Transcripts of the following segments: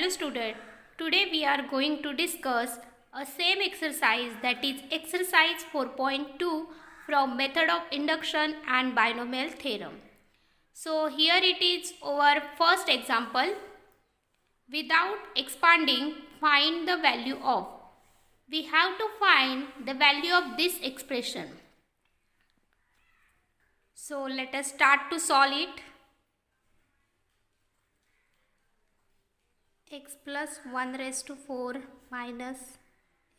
Hello student, today we are going to discuss a same exercise, that is exercise 4.2 from method of induction and binomial theorem. So here it is our first example. Without expanding, find the value of. We have to find the value of this expression. So let us start to solve it. X plus 1 raised to 4 minus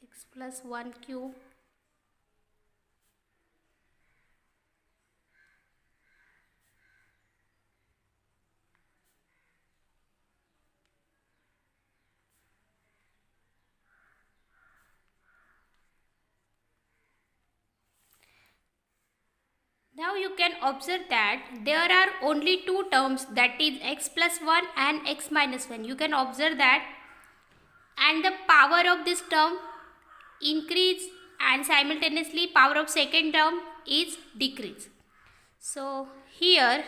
x plus 1 cube Now you can observe that there are only two terms, that is x plus 1 and x minus 1. You can observe that, and the power of this term increase and simultaneously power of second term is decrease. So here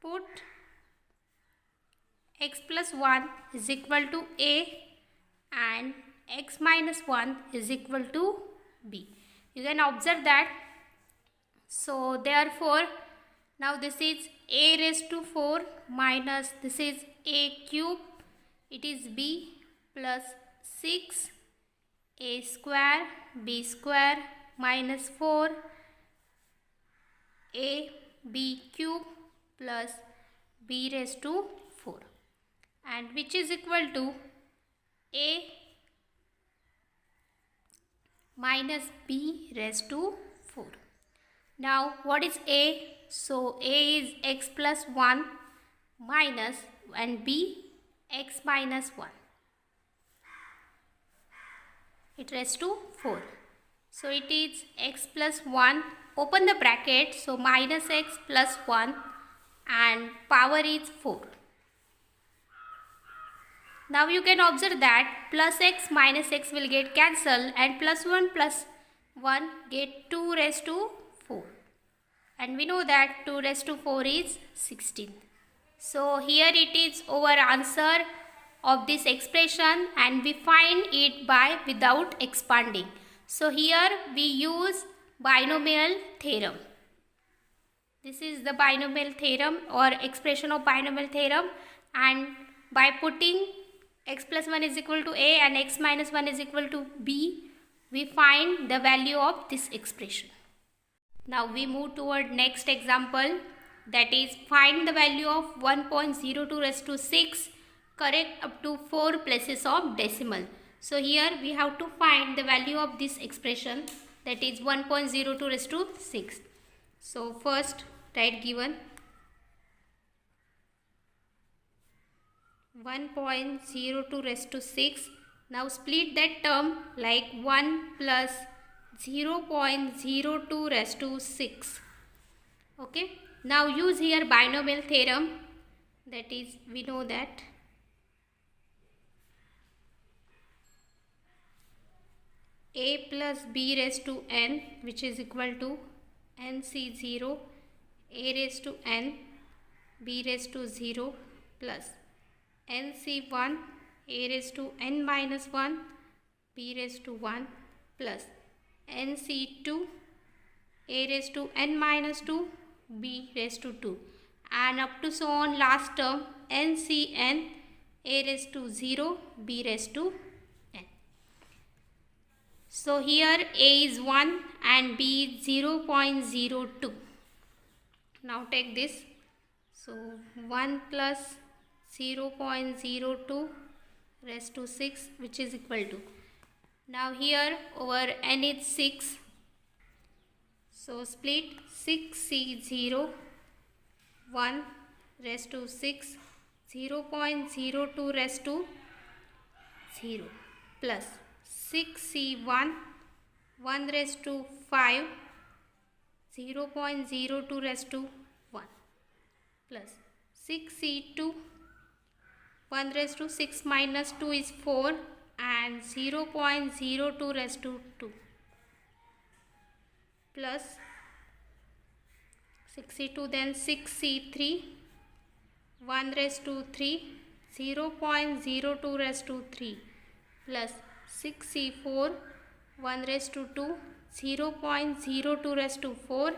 put x plus 1 is equal to a and x minus 1 is equal to b. You can observe that. So therefore now this is a raised to 4 minus this is a cube, it is b plus 6 a square b square minus 4 a b cube plus b raised to 4, and which is equal to a minus b raised to 4. Now what is a? So a is x plus 1 minus and b x minus 1. It raised to 4. So it is x plus 1, open the bracket, so minus x plus 1 and power is 4. Now you can observe that plus x minus x will get cancelled and plus 1 get 2 raised to 4. And we know that 2 raised to 4 is 16. So here it is our answer of this expression, and we find it by without expanding. So here we use binomial theorem. This is the binomial theorem or expression of binomial theorem, and by putting x plus 1 is equal to a and x minus 1 is equal to b, we find the value of this expression. Now we move toward next example, that is find the value of 1.02 raised to 6 correct up to 4 places of decimal. So here we have to find the value of this expression, that is 1.02 raised to 6. So first write given 1.02 raised to 6. Now split that term like 1 plus 0.02 raised to 6. Okay. Now use here binomial theorem, that is we know that a plus b raised to n, which is equal to nc0 a raised to n b raised to 0 plus nc1 a raised to n minus 1 b raised to 1 plus nc2 a raised to n minus 2 b raised to 2, and up to so on last term ncn a raised to 0 b raised to n. So here a is 1 and b is 0.02. Now take this. So 1 plus 0.02 raised to 6, which is equal to, now here over n is 6, so split 6c0 1 raised to 6 0.02 raised to 0 plus 6c1 1 raised to 5 0.02 raised to 1 plus 6c2 1 raised to 6 minus 2 is 4 and 0.02 raised to 2 plus 62, then 6c3 1 raised to 3, 0.02 raised to 3 plus 6C4 1 raised to 2, 0.02 raised to 4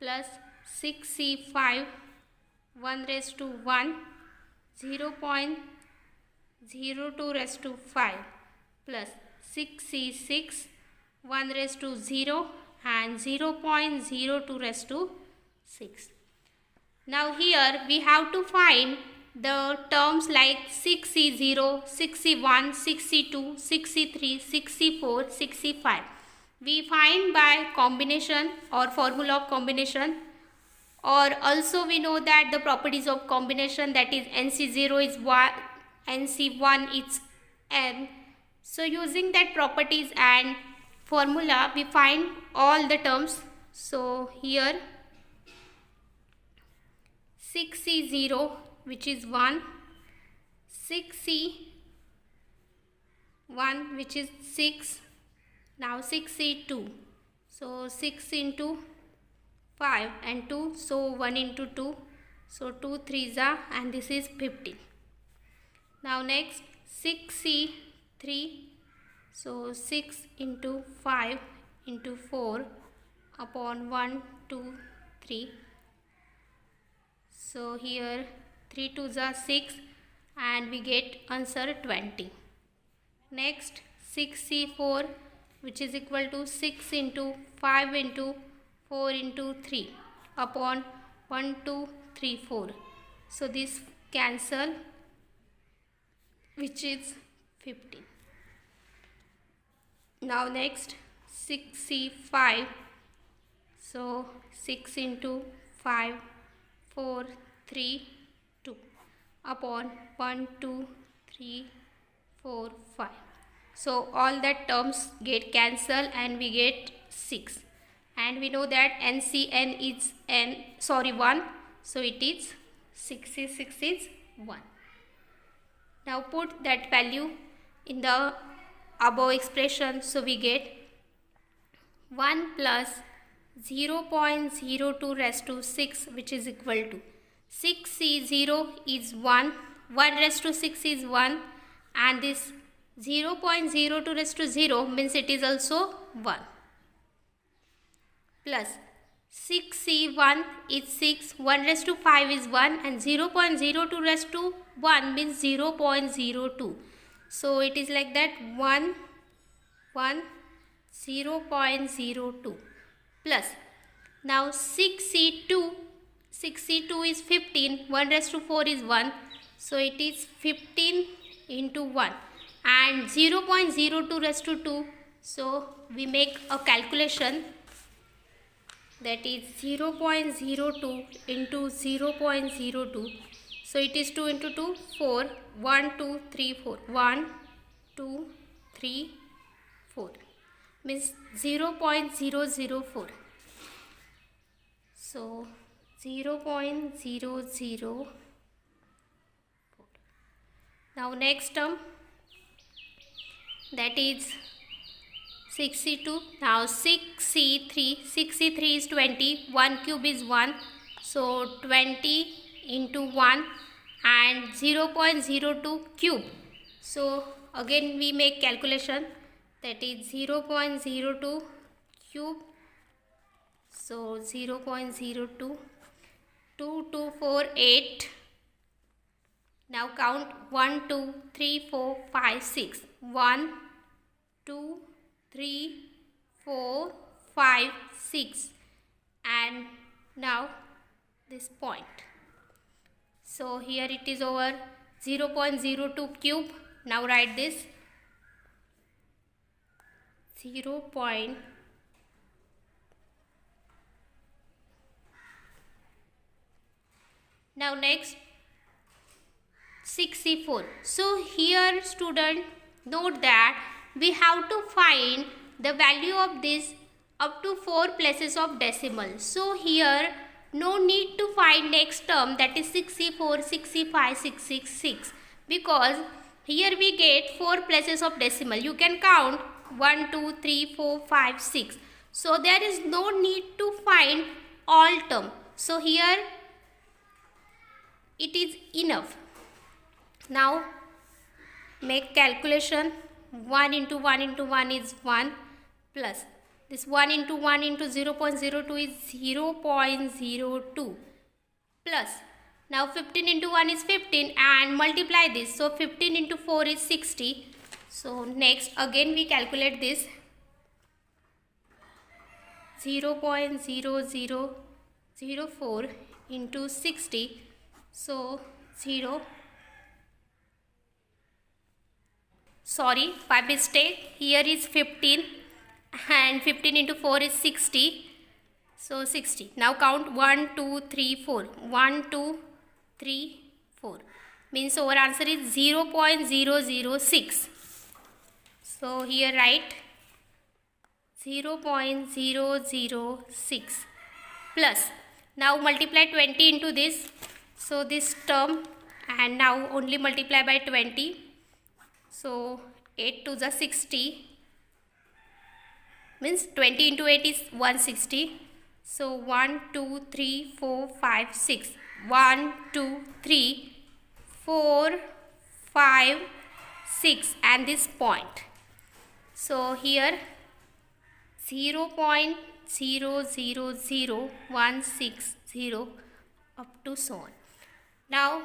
plus 6C5 1 raised to 1, 0.02 raised to 5 plus 6C6 1 raised to 0 and 0.02 raised to 6. Now here we have to find the terms like 6C0, 6C1, 6C2, 6C3, 6C4, 6C5. We find by combination or formula of combination, or also we know that the properties of combination, that is NC0 is 1, NC1 is n. So using that properties and formula we find all the terms. So here 6C0 which is 1, 6C1 which is 6, now 6C2, so 6 into 5 and 2, so 1 into 2, so 2 3s are, and this is 15. Now next 6C3, so 6 into 5 into 4 upon 1, 2, 3. So here 3 2s are 6 and we get answer 20. Next 6C4 which is equal to 6 into 5 into 4 into 3 upon 1, 2, 3, 4. So this cancel, which is 15. Now next 6C5, so 6 into 5, 4, 3, 2 upon 1, 2, 3, 4, 5. So all that terms get cancelled and we get 6. And we know that NCN is 1. So it is 66 is 1. Now put that value in the above expression. So we get 1 plus 0.02 raised to 6 which is equal to 6C0 is 1, 1 raised to 6 is 1, and this 0.02 raised to 0 means it is also 1, plus 6C1 is 6, 1 raised to 5 is 1, and 0.02 raised to 1 means 0.02. So it is like that 1, 1, 0.02 plus now 6C2 is 15, 1 raised to 4 is 1, so it is 15 into 1 and 0.02 raised to 2, so we make a calculation, that is 0.02 into 0.02, so it is 2 into 2, 4, 1, 2, 3, 4, 1, 2, 3, 4, means 0.004. So 0.004. Now next term, that is 62. Now 6C3 is 20, 1 cube is 1, so 20 into 1 and 0.02 cube. So again we make calculation, that is 0.02 cube, so 0.02, 2, 2, 4, 8. Now count 1, 2, 3, 4, 5, 6. 1, 2, 3, 4, 5, 6. And now this point. So here it is over 0.02 cube. Now write this 0. Now next 6C4. So here student, note that we have to find the value of this up to 4 places of decimal. So here no need to find next term, that is 6C4, 6C5, 666, because here we get 4 places of decimal. You can count 1, 2, 3, 4, 5, 6. So there is no need to find all term. So here it is enough. Now make calculation. 1 into 1 into 1 is 1 plus this 1 into 1 into 0.02 is 0.02 plus now 15 into 1 is 15 and multiply this. So 15 into 4 is 60. So next again we calculate this 0.0004 into 60. So by mistake here is 15 and 15 into 4 is 60. So 60. Now count 1, 2, 3, 4. 1, 2, 3, 4. Means our answer is 0.006. So here write 0.006 plus. Now multiply 20 into this. So this term and now only multiply by 20. So 8 to the 60 means 20 into 8 is 160. So 1, 2, 3, 4, 5, 6. 1, 2, 3, 4, 5, 6 and this point. So here 0.000160 up to so on. Now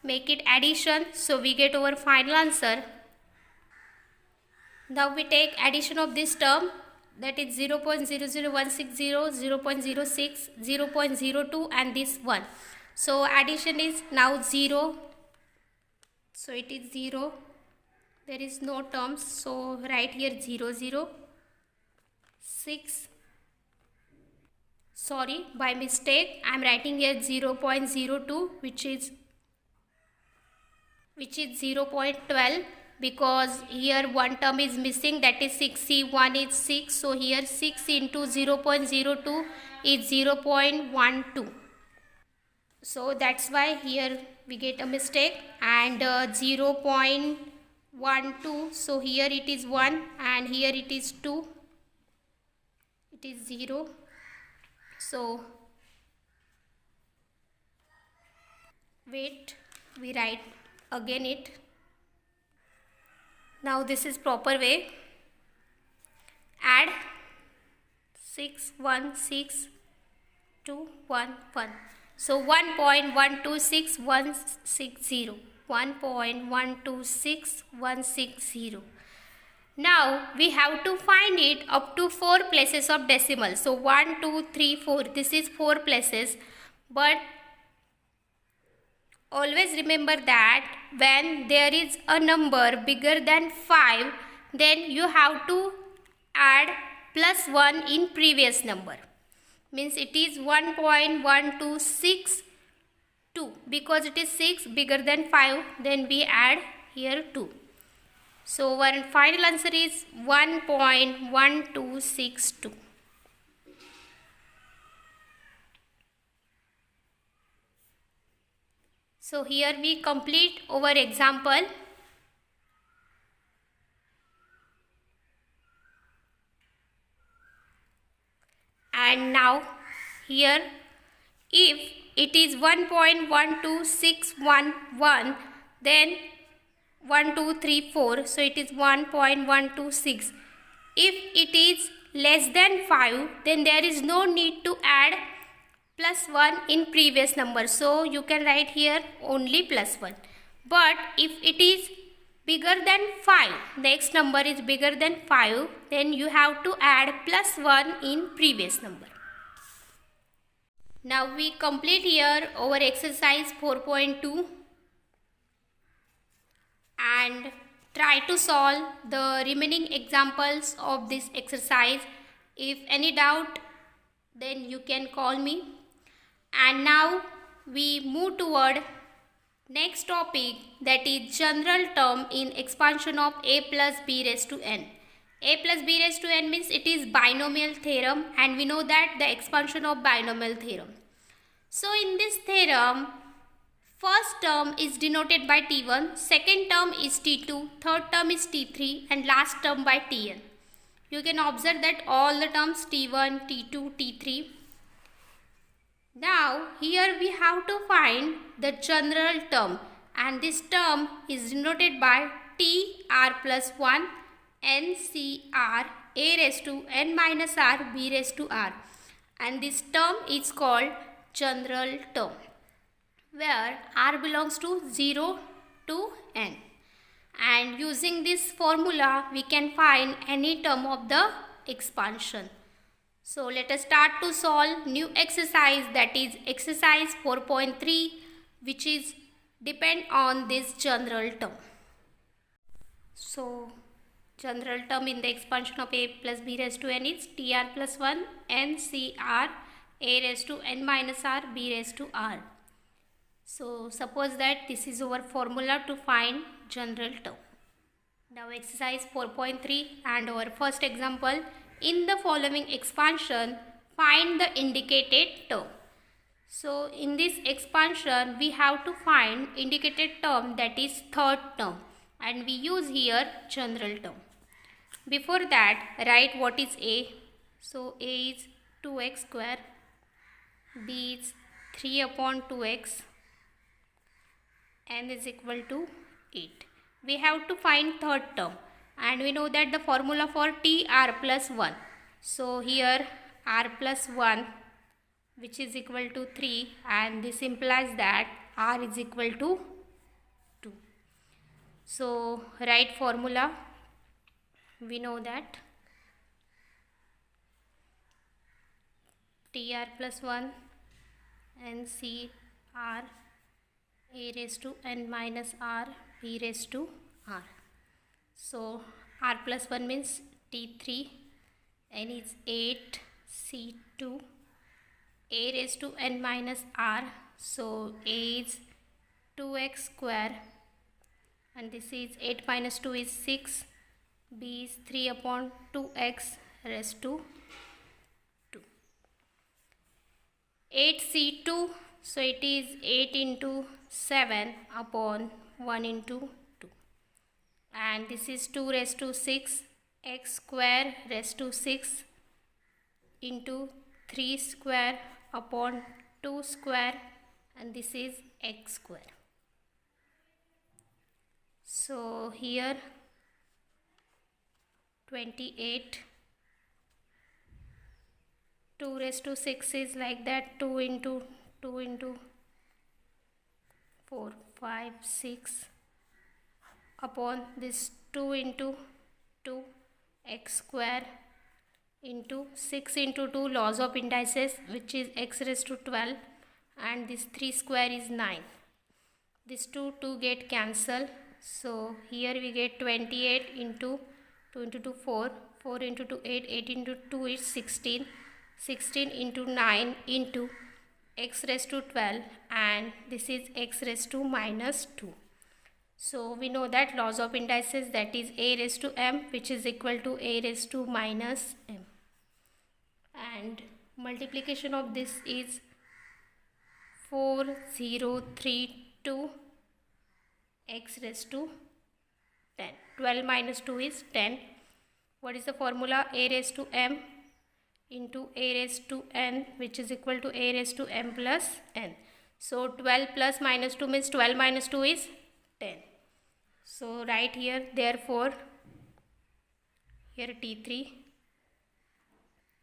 make it addition. So we get our final answer. Now we take addition of this term, that is 0.00160, 0.06, 0.02 and this one. So addition is now 0. So it is 0. There is no terms. So write here 0.06. Sorry, by mistake I am writing here 0.02 which is 0.12. Because here one term is missing, that is 6c, 1 is 6. So here 6 into 0.02 is 0.12. So that's why here we get a mistake and 0.12. So here it is 1 and here it is 2. It is 0. So wait, we write again it. Now this is proper way. Add 6, 1, 6, 2, 1, 1. So 1.126160. 1.126160. Now we have to find it up to 4 places of decimal. So 1, 2, 3, 4. This is 4 places. But always remember that when there is a number bigger than 5, then you have to add plus 1 in previous number. Means it is 1.1262. Because it is 6 bigger than 5, then we add here 2. So our final answer is 1.1262. So here we complete our example. And now here if it is 1.12611, then 1, 2, 3, 4. So it is 1.126. If it is less than 5, then there is no need to add plus 1 in previous number. So you can write here only plus 1. But if it is bigger than 5, next number is bigger than 5, then you have to add plus 1 in previous number. Now we complete here our exercise 4.2 and try to solve the remaining examples of this exercise. If any doubt, then you can call me. And now we move toward next topic, that is general term in expansion of a plus b raised to n. A plus b raised to n means it is binomial theorem, and we know that the expansion of binomial theorem. So in this theorem, first term is denoted by t1, second term is t2, third term is t3 and last term by tn. You can observe that all the terms t1, t2, t3 Now here we have to find the general term, and this term is denoted by TR plus 1 NCR A raised to N minus R B raised to R, and this term is called general term, where R belongs to 0 to N. And using this formula we can find any term of the expansion. So let us start to solve new exercise, that is exercise 4.3, which is depend on this general term. So general term in the expansion of A plus B raised to N is TR plus 1 NCR A raised to N minus R B raised to R. So suppose that this is our formula to find general term. Now exercise 4.3 and our first example. In the following expansion, find the indicated term. So in this expansion, we have to find indicated term, that is third term, and we use here general term. Before that, write what is A. So A is 2x square, B is 3 upon 2x, N is equal to 8. We have to find third term, and we know that the formula for T R plus 1. So here R plus 1, which is equal to 3, and this implies that R is equal to 2. So write formula. We know that TR plus 1 NCR A raised to N minus R B raised to R. So R plus 1 means T3, N is 8, C2, A raised to N minus R. So A is 2x square, and this is 8 minus 2 is 6, B is 3 upon 2x raised to 2. 8C2, so it is 8 into 7 upon 1 into 2, and this is 2 raised to 6, x square raised to 6 into 3 square upon 2 square, and this is x square. So here 28, 2 raised to 6 is like that, 2 into 2 into 4, 5, 6 upon this 2 into 2 x square into 6 into 2 laws of indices, which is x raised to 12, and this 3 square is 9. This 2 get cancelled, so here we get 28 into 2 into 2 4, 4 into 2 8, 8 into 2 is 16, 16 into 9 into x raised to 12, and this is x raised to minus 2. So we know that laws of indices, that is a raised to m, which is equal to a raised to minus m, and multiplication of this is 4032 x raised to 10. 12 minus 2 is 10. What is the formula? A raised to m into a raised to n, which is equal to a raised to m plus n. So 12 plus minus 2 means 12 minus 2 is 10. So write here, therefore, here T3,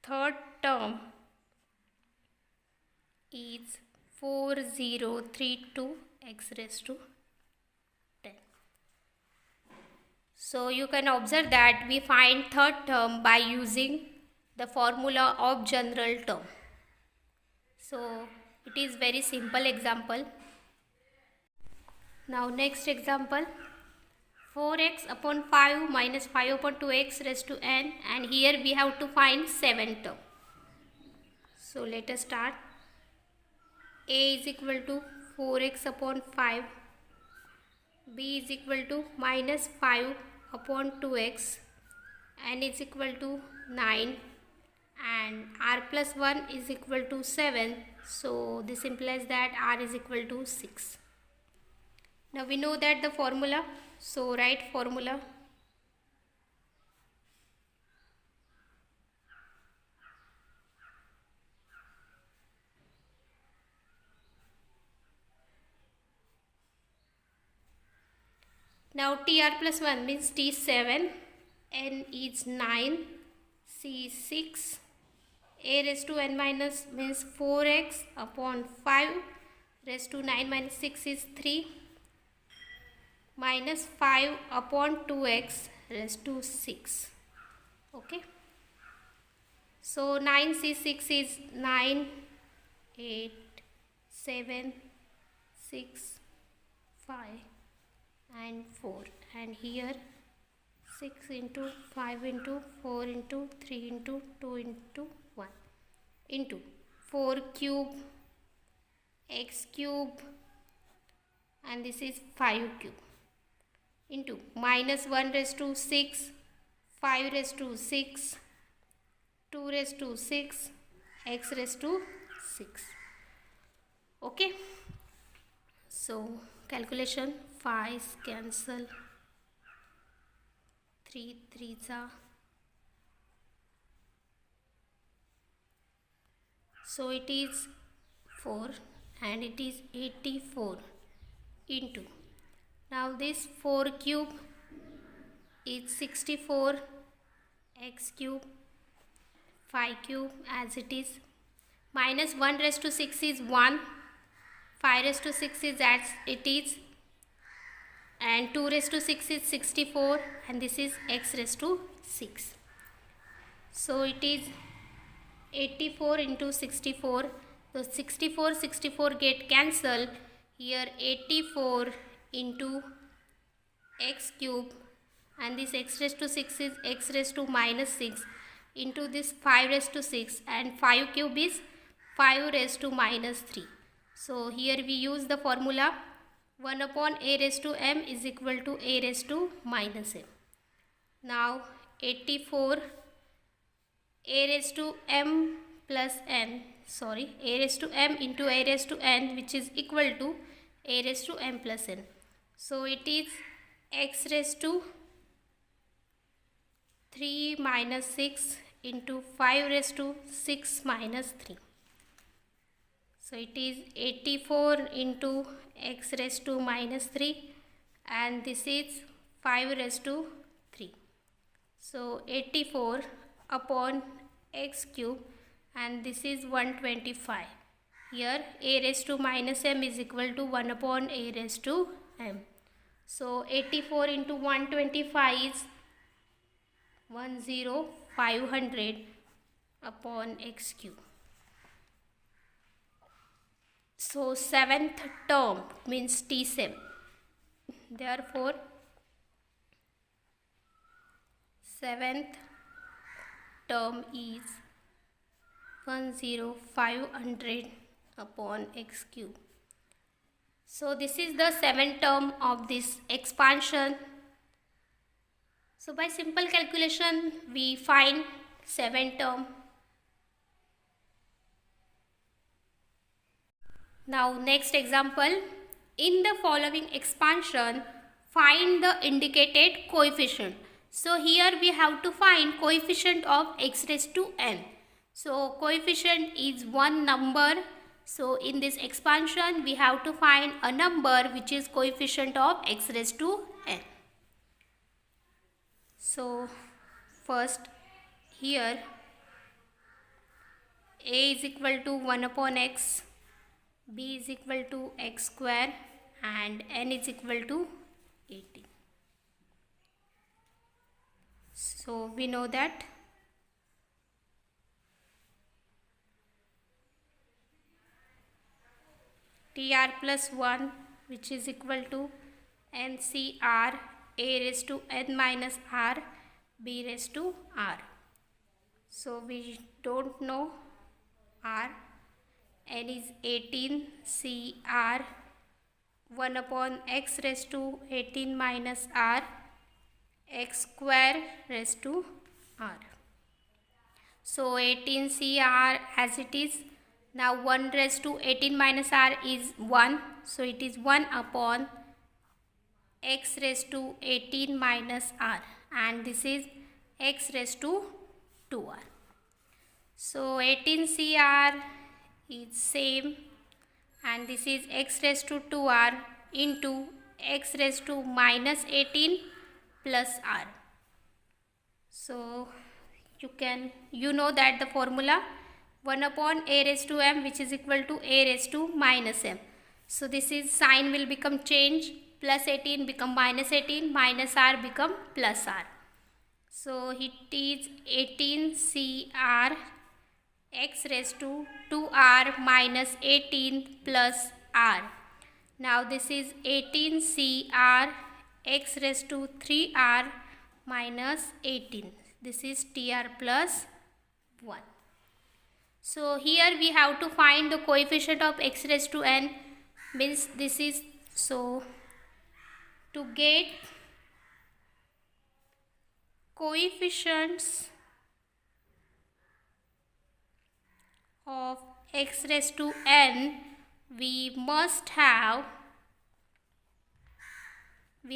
third term is 4032 x raised to 10. So you can observe that we find third term by using the formula of general term. So it is very simple example. Now next example, 4x upon 5 minus 5 upon 2x raised to n, and here we have to find 7th term. So let us start. A is equal to 4x upon 5, B is equal to minus 5 upon 2x, n is equal to 9, and r plus 1 is equal to 7. So this implies that r is equal to 6. Now we know that the formula, so write formula. Now tr plus 1 means t7, n is 9, c is 6, a raised to n minus means 4x upon 5 raised to 9 minus 6 is 3 minus 5 upon 2x raised to 6. Okay. So 9c6 is 9, 8, 7, 6, 5 and 4, and here 6 into 5 into 4 into 3 into 2 into 1 into 4 cube x cube, and this is 5 cube into minus 1 raised to 6, 5 raised to 6, 2 raised to 6, x raised to 6. Okay. So calculation, 5 cancel, 3 3s are. So it is 4 and it is 84 into. Now this 4 cube is 64, x cube, 5 cube as it is, minus 1 raised to 6 is 1, 5 raised to 6 is as it is, and 2 raised to 6 is 64, and this is x raised to 6. So it is 84 into 64. So 64 get cancelled. Here 84 into x cube, and this x raised to 6 is x raised to minus 6 into this 5 raised to 6, and 5 cube is 5 raised to minus 3. So here we use the formula 1 upon a raised to m is equal to a raised to minus m. Now 84 a raised to m plus n, a raised to m into a raised to n, which is equal to a raised to m plus n. So it is x raised to 3 minus 6 into 5 raised to 6 minus 3. So it is 84 into x raised to minus 3, and this is 5 raised to 3. So 84 upon x cube, and this is 125. Here a raised to minus m is equal to 1 upon a raised to m. So 84 into 125 is 500 upon x cube. So 7th term means T7. Therefore 7th term is 500 upon x cube. So this is the 7th term of this expansion. So by simple calculation we find 7th term. Now next example, in the following expansion find the indicated coefficient. So here we have to find coefficient of x raised to n. So coefficient is one number. So in this expansion we have to find a number which is coefficient of x raised to n. So first here a is equal to 1 upon x, b is equal to x square, and n is equal to 18. So we know that tr plus 1, which is equal to ncr, a raised to n minus r, b raised to r. So we don't know r. N is 18, cr 1 upon x raised to 18 minus r, x square raised to r. So 18 cr as it is. Now 1 raised to 18 minus r is 1. So it is 1 upon x raised to 18 minus r, and this is x raised to 2r. So 18 cr is same, and this is x raised to 2r into x raised to minus 18 plus r. So you know that the formula 1 upon a raised to m, which is equal to a raised to minus m. So this is sign will become change, plus 18 become minus 18, minus r become plus r. So it is 18 cr x raised to 2r minus 18 plus r. Now this is 18 cr x raised to 3r minus 18. This is tr plus 1. So here we have to find the coefficient of x raised to n, means this is, so to get coefficients of x raised to n, we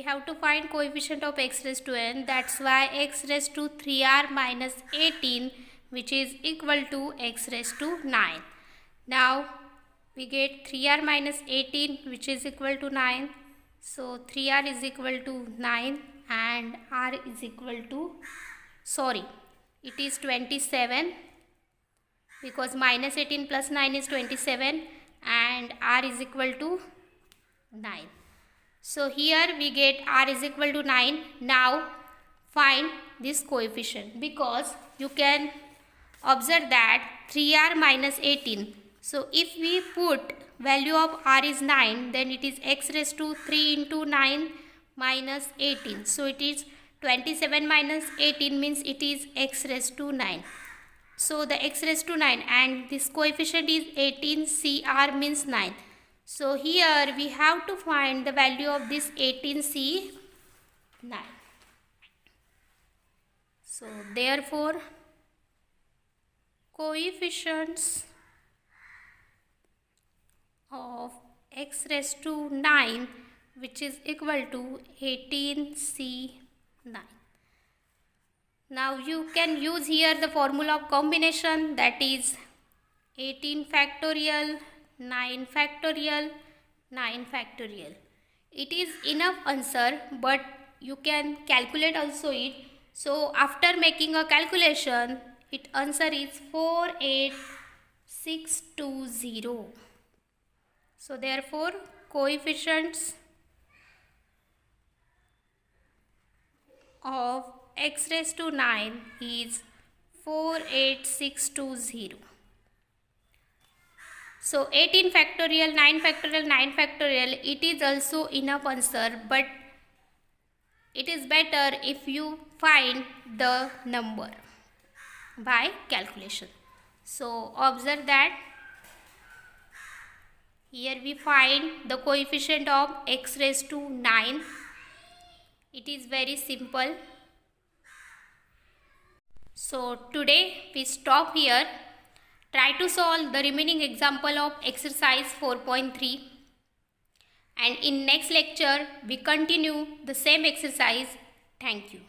have to find coefficient of x raised to n. That's why x raised to 3r minus 18, which is equal to x raised to 9. Now we get 3r minus 18, which is equal to 9. So 3r is equal to 9 and r is equal to, it is 27, because minus 18 plus 9 is 27 and r is equal to 9. So here we get r is equal to 9. Now find this coefficient, because you can observe that 3r minus 18. So if we put value of r is 9, then it is x raised to 3 into 9 minus 18. So it is 27 minus 18 means it is x raised to 9. So the x raised to 9 and this coefficient is 18 cr means 9. So here we have to find the value of this 18c 9. So therefore coefficients of x raised to 9, which is equal to 18c 9. Now you can use here the formula of combination, that is 18 factorial 9 factorial 9 factorial. It is enough answer, but you can calculate also it. So after making a calculation, its answer is 48620. So therefore coefficients of x raised to 9 is 48620. So 18 factorial 9 factorial 9 factorial, it is also enough answer, but it is better if you find the number by calculation. So observe that here we find the coefficient of x raised to 9. It is very simple. So today we stop here. Try to solve the remaining example of exercise 4.3, and in next lecture we continue the same exercise. Thank you.